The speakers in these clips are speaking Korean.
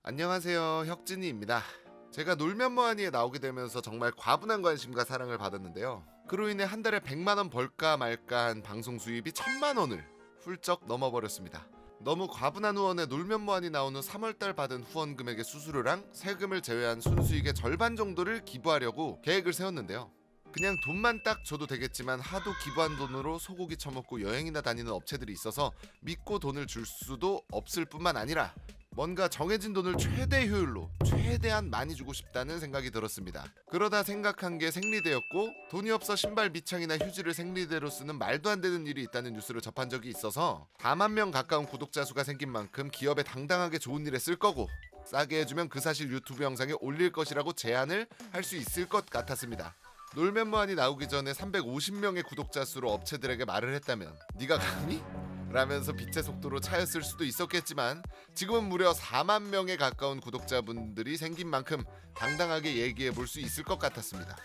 안녕하세요, 혁진이입니다. 제가 놀면 뭐하니에 나오게 되면서 정말 과분한 관심과 사랑을 받았는데요. 그로 인해 한 달에 100만원 벌까 말까 한 방송 수입이 1000만원을 훌쩍 넘어버렸습니다. 너무 과분한 후원에 놀면 뭐하니 나온 후 3월달 받은 후원 금액의 수수료랑 세금을 제외한 순수익의 절반 정도를 기부하려고 계획을 세웠는데요. 그냥 돈만 딱 줘도 되겠지만 하도 기부한 돈으로 소고기 처먹고 여행이나 다니는 업체들이 있어서 믿고 돈을 줄 수도 없을 뿐만 아니라 뭔가 정해진 돈을 최대 효율로 최대한 많이 주고 싶다는 생각이 들었습니다. 그러다 생각한 게 생리대였고, 돈이 없어 신발 밑창이나 휴지를 생리대로 쓰는 말도 안 되는 일이 있다는 뉴스를 접한 적이 있어서 4만 명 가까운 구독자 수가 생긴 만큼 기업에 당당하게 좋은 일에 쓸 거고, 싸게 해주면 그 사실 유튜브 영상에 올릴 것이라고 제안을 할 수 있을 것 같았습니다. 놀면 뭐하니 나오기 전에 350명의 구독자 수로 업체들에게 말을 했다면 네가 감히? 라면서 빛의 속도로 차였을 수도 있었겠지만, 지금은 무려 4만 명에 가까운 구독자분들이 생긴 만큼 당당하게 얘기해 볼 수 있을 것 같았습니다.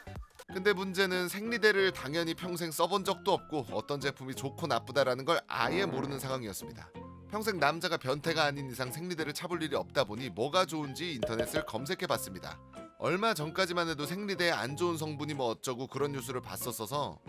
근데 문제는 생리대를 당연히 평생 써본 적도 없고 어떤 제품이 좋고 나쁘다라는 걸 아예 모르는 상황이었습니다. 평생 남자가 변태가 아닌 이상 생리대를 차볼 일이 없다 보니 뭐가 좋은지 인터넷을 검색해 봤습니다. 얼마 전까지만 해도 생리대에 안 좋은 성분이 뭐 어쩌고 그런 뉴스를 봤었어서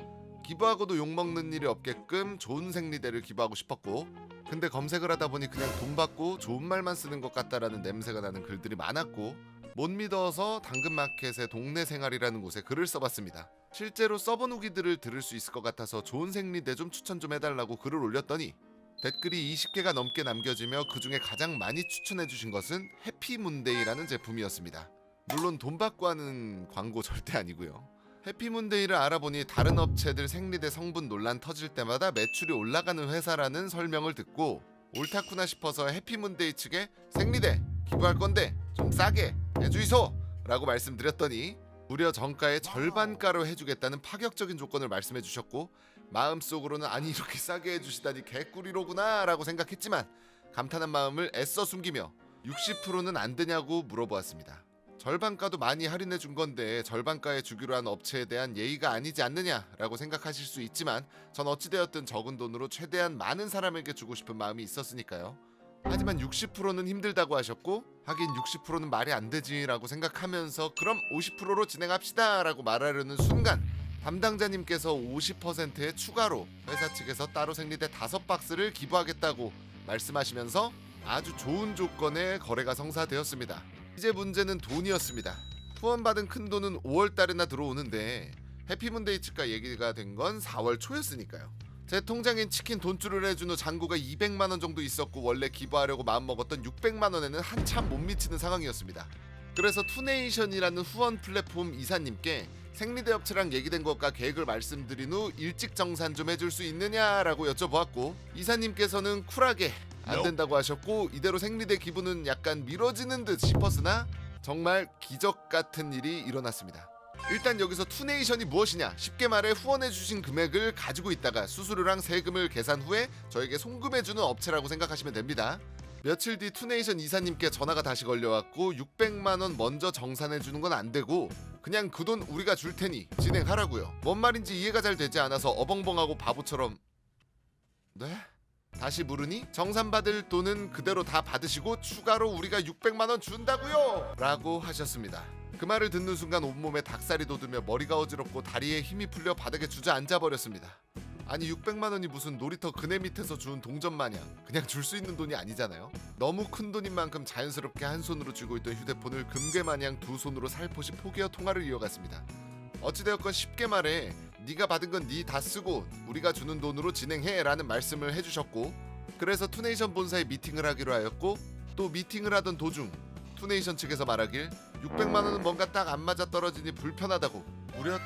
기부하고도 욕먹는 일이 없게끔 좋은 생리대를 기부하고 싶었고, 근데 검색을 하다 보니 그냥 돈 받고 좋은 말만 쓰는 것 같다라는 냄새가 나는 글들이 많았고, 못 믿어서 당근마켓의 동네 생활이라는 곳에 글을 써봤습니다. 실제로 써본 후기들을 들을 수 있을 것 같아서 좋은 생리대 좀 추천 좀 해달라고 글을 올렸더니 댓글이 20개가 넘게 남겨지며 그 중에 가장 많이 추천해주신 것은 해피문데이라는 제품이었습니다. 물론 돈 받고 하는 광고 절대 아니고요. 해피문데이를 알아보니 다른 업체들 생리대 성분 논란 터질 때마다 매출이 올라가는 회사라는 설명을 듣고 옳다구나 싶어서 해피문데이 측에 생리대 기부할 건데 좀 싸게 해주이소! 라고 말씀드렸더니 무려 정가의 절반가로 해주겠다는 파격적인 조건을 말씀해 주셨고, 마음속으로는 아니 이렇게 싸게 해주시다니 개꿀이로구나 라고 생각했지만 감탄한 마음을 애써 숨기며 60%는 안 되냐고 물어보았습니다. 절반가도 많이 할인해 준 건데 절반가에 주기로 한 업체에 대한 예의가 아니지 않느냐라고 생각하실 수 있지만, 전 어찌되었든 적은 돈으로 최대한 많은 사람에게 주고 싶은 마음이 있었으니까요. 하지만 60%는 힘들다고 하셨고, 하긴 60%는 말이 안 되지라고 생각하면서 그럼 50%로 진행합시다 라고 말하려는 순간 담당자님께서 50%의 추가로 회사 측에서 따로 생리대 5박스를 기부하겠다고 말씀하시면서 아주 좋은 조건의 거래가 성사되었습니다. 이제 문제는 돈이었습니다. 후원받은 큰 돈은 5월달에나 들어오는데 해피문데이 측과 얘기가 된 건 4월 초였으니까요. 제 통장엔 치킨 돈줄을 해준 후 잔고가 200만원 정도 있었고, 원래 기부하려고 마음먹었던 600만원에는 한참 못 미치는 상황이었습니다. 그래서 투네이션이라는 후원 플랫폼 이사님께 생리대 업체랑 얘기된 것과 계획을 말씀드린 후 일찍 정산 좀 해줄 수 있느냐라고 여쭤보았고, 이사님께서는 쿨하게 안 된다고 하셨고, 이대로 생리대 기부는 약간 미뤄지는 듯 싶었으나 정말 기적 같은 일이 일어났습니다. 일단 여기서 투네이션이 무엇이냐, 쉽게 말해 후원해주신 금액을 가지고 있다가 수수료랑 세금을 계산 후에 저에게 송금해주는 업체라고 생각하시면 됩니다. 며칠 뒤 투네이션 이사님께 전화가 다시 걸려왔고 600만원 먼저 정산해주는 건 안 되고 그냥 그 돈 우리가 줄 테니 진행하라고요. 뭔 말인지 이해가 잘 되지 않아서 어벙벙하고 바보처럼 네? 다시 물으니 정산받을 돈은 그대로 다 받으시고 추가로 우리가 600만원 준다고요! 라고 하셨습니다. 그 말을 듣는 순간 온몸에 닭살이 돋으며 머리가 어지럽고 다리에 힘이 풀려 바닥에 주저앉아 버렸습니다. 아니 600만원이 무슨 놀이터 그네 밑에서 주운 동전 마냥 그냥 줄 수 있는 돈이 아니잖아요. 너무 큰 돈인 만큼 자연스럽게 한 손으로 쥐고 있던 휴대폰을 금괴 마냥 두 손으로 살포시 포개어 통화를 이어갔습니다. 어찌되었건 쉽게 말해 네가 받은 건 네 다 쓰고 우리가 주는 돈으로 진행해 라는 말씀을 해주셨고, 그래서 투네이션 본사에 미팅을 하기로 하였고, 또 미팅을 하던 도중 투네이션 측에서 말하길 600만원은 뭔가 딱 안 맞아떨어지니 불편하다고 무려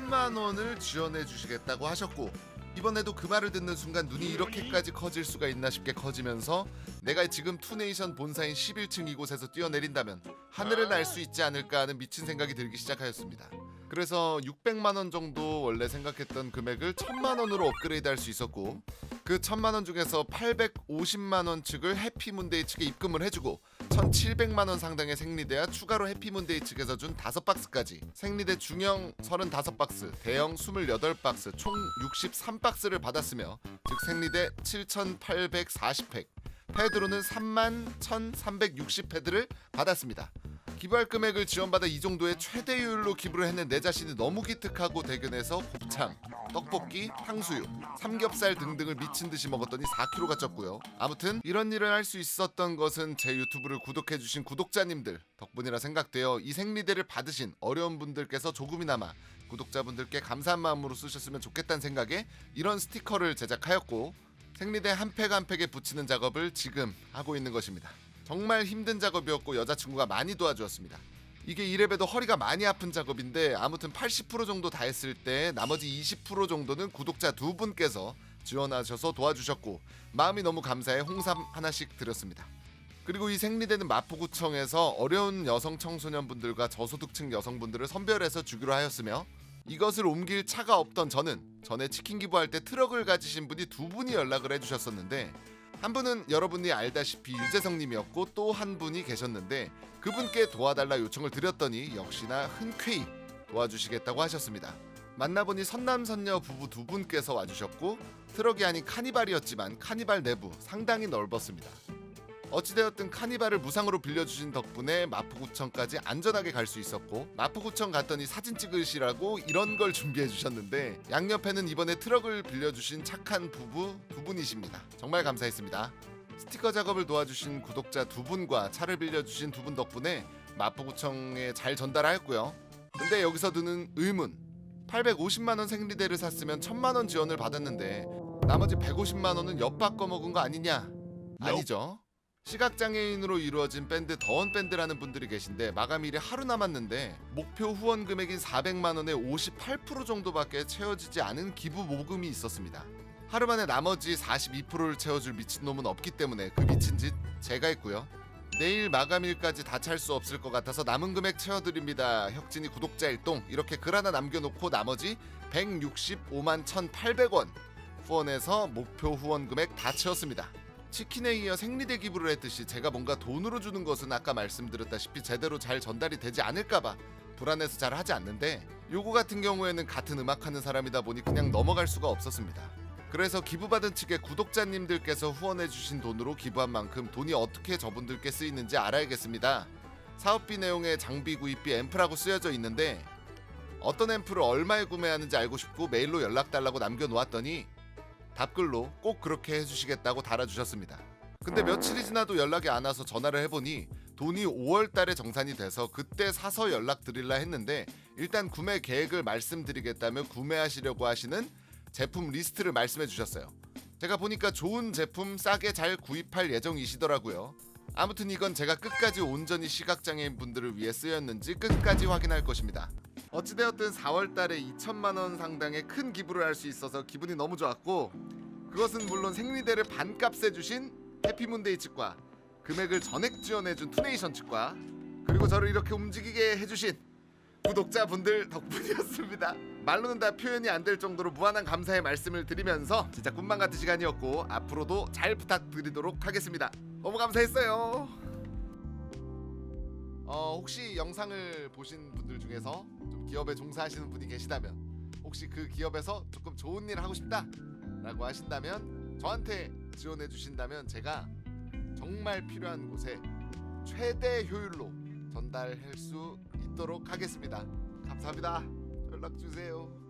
1000만원을 지원해 주시겠다고 하셨고, 이번에도 그 말을 듣는 순간 눈이 이렇게까지 커질 수가 있나 싶게 커지면서 내가 지금 투네이션 본사인 11층 이곳에서 뛰어내린다면 하늘을 날 수 있지 않을까 하는 미친 생각이 들기 시작하였습니다. 그래서 600만원 정도 원래 생각했던 금액을 1000만원으로 업그레이드 할 수 있었고, 그 1000만원 중에서 850만원 측을 해피문데이 측에 입금을 해주고 1700만원 상당의 생리대와 추가로 해피문데이 측에서 준 5박스까지 생리대 중형 35박스, 대형 28박스, 총 63박스를 받았으며 즉 생리대 7840팩, 패드로는 31,360패드를 받았습니다. 기부할 금액을 지원받아 이 정도의 최대율로 기부를 했는 내 자신이 너무 기특하고 대견해서 곱창, 떡볶이, 탕수육, 삼겹살 등등을 미친듯이 먹었더니 4kg가 쪘고요. 아무튼 이런 일을 할 수 있었던 것은 제 유튜브를 구독해주신 구독자님들 덕분이라 생각되어 이 생리대를 받으신 어려운 분들께서 조금이나마 구독자분들께 감사한 마음으로 쓰셨으면 좋겠다는 생각에 이런 스티커를 제작하였고, 생리대 한 팩 한 팩에 붙이는 작업을 지금 하고 있는 것입니다. 정말 힘든 작업이었고 여자친구가 많이 도와주었습니다. 이게 이래봬도 허리가 많이 아픈 작업인데 아무튼 80% 정도 다 했을 때 나머지 20% 정도는 구독자 두 분께서 지원하셔서 도와주셨고 마음이 너무 감사해 홍삼 하나씩 드렸습니다. 그리고 이 생리대는 마포구청에서 어려운 여성 청소년분들과 저소득층 여성분들을 선별해서 주기로 하였으며, 이것을 옮길 차가 없던 저는 전에 치킨 기부할 때 트럭을 가지신 분이 두 분이 연락을 해주셨었는데, 한 분은 여러분이 알다시피 유재성님이었고 또 한 분이 계셨는데 그분께 도와달라 요청을 드렸더니 역시나 흔쾌히 도와주시겠다고 하셨습니다. 만나보니 선남선녀 부부 두 분께서 와주셨고, 트럭이 아닌 카니발이었지만 카니발 내부 상당히 넓었습니다. 어찌되었든 카니발을 무상으로 빌려주신 덕분에 마포구청까지 안전하게 갈 수 있었고, 마포구청 갔더니 사진 찍으시라고 이런 걸 준비해 주셨는데 양옆에는 이번에 트럭을 빌려주신 착한 부부 두 분이십니다. 정말 감사했습니다. 스티커 작업을 도와주신 구독자 두 분과 차를 빌려주신 두 분 덕분에 마포구청에 잘 전달하였고요. 근데 여기서 드는 의문, 850만원 생리대를 샀으면 1000만원 지원을 받았는데 나머지 150만원은 엿바꿔 먹은 거 아니냐? 아니죠. 시각장애인으로 이루어진 밴드 더원밴드라는 분들이 계신데 마감일이 하루 남았는데 목표 후원 금액인 400만원의 58% 정도밖에 채워지지 않은 기부 모금이 있었습니다. 하루 만에 나머지 42%를 채워줄 미친놈은 없기 때문에 그 미친 짓 제가 했고요. 내일 마감일까지 다 찰 수 없을 것 같아서 남은 금액 채워드립니다. 혁진이 구독자 일동 이렇게 글 하나 남겨놓고 나머지 165만 1,800원 후원해서 목표 후원 금액 다 채웠습니다. 치킨에 이어 생리대 기부를 했듯이 제가 뭔가 돈으로 주는 것은 아까 말씀드렸다시피 제대로 잘 전달이 되지 않을까봐 불안해서 잘 하지 않는데, 요거 같은 경우에는 같은 음악하는 사람이다 보니 그냥 넘어갈 수가 없었습니다. 그래서 기부받은 측의 구독자님들께서 후원해주신 돈으로 기부한 만큼 돈이 어떻게 저분들께 쓰이는지 알아야겠습니다. 사업비 내용에 장비 구입비 앰프라고 쓰여져 있는데 어떤 앰프를 얼마에 구매하는지 알고 싶고 메일로 연락달라고 남겨놓았더니 답글로 꼭 그렇게 해주시겠다고 달아주셨습니다. 근데 며칠이 지나도 연락이 안 와서 전화를 해보니 돈이 5월달에 정산이 돼서 그때 사서 연락드릴라 했는데, 일단 구매 계획을 말씀드리겠다며 구매하시려고 하시는 제품 리스트를 말씀해 주셨어요. 제가 보니까 좋은 제품 싸게 잘 구입할 예정이시더라고요. 아무튼 이건 제가 끝까지 온전히 시각장애인 분들을 위해 쓰였는지 끝까지 확인할 것입니다. 어찌되었든 4월달에 2천만원 상당의 큰 기부를 할 수 있어서 기분이 너무 좋았고, 그것은 물론 생리대를 반값에 주신 해피문데이 측과 금액을 전액 지원해준 투네이션 측과 그리고 저를 이렇게 움직이게 해주신 구독자분들 덕분이었습니다. 말로는 다 표현이 안 될 정도로 무한한 감사의 말씀을 드리면서 진짜 꿈만 같은 시간이었고 앞으로도 잘 부탁드리도록 하겠습니다. 너무 감사했어요. 혹시 영상을 보신 분들 중에서 좀 기업에 종사하시는 분이 계시다면, 혹시 그 기업에서 조금 좋은 일 하고 싶다 라고 하신다면 저한테 지원해 주신다면 제가 정말 필요한 곳에 최대 효율로 전달할 수 있도록 하겠습니다. 감사합니다. 연락 주세요.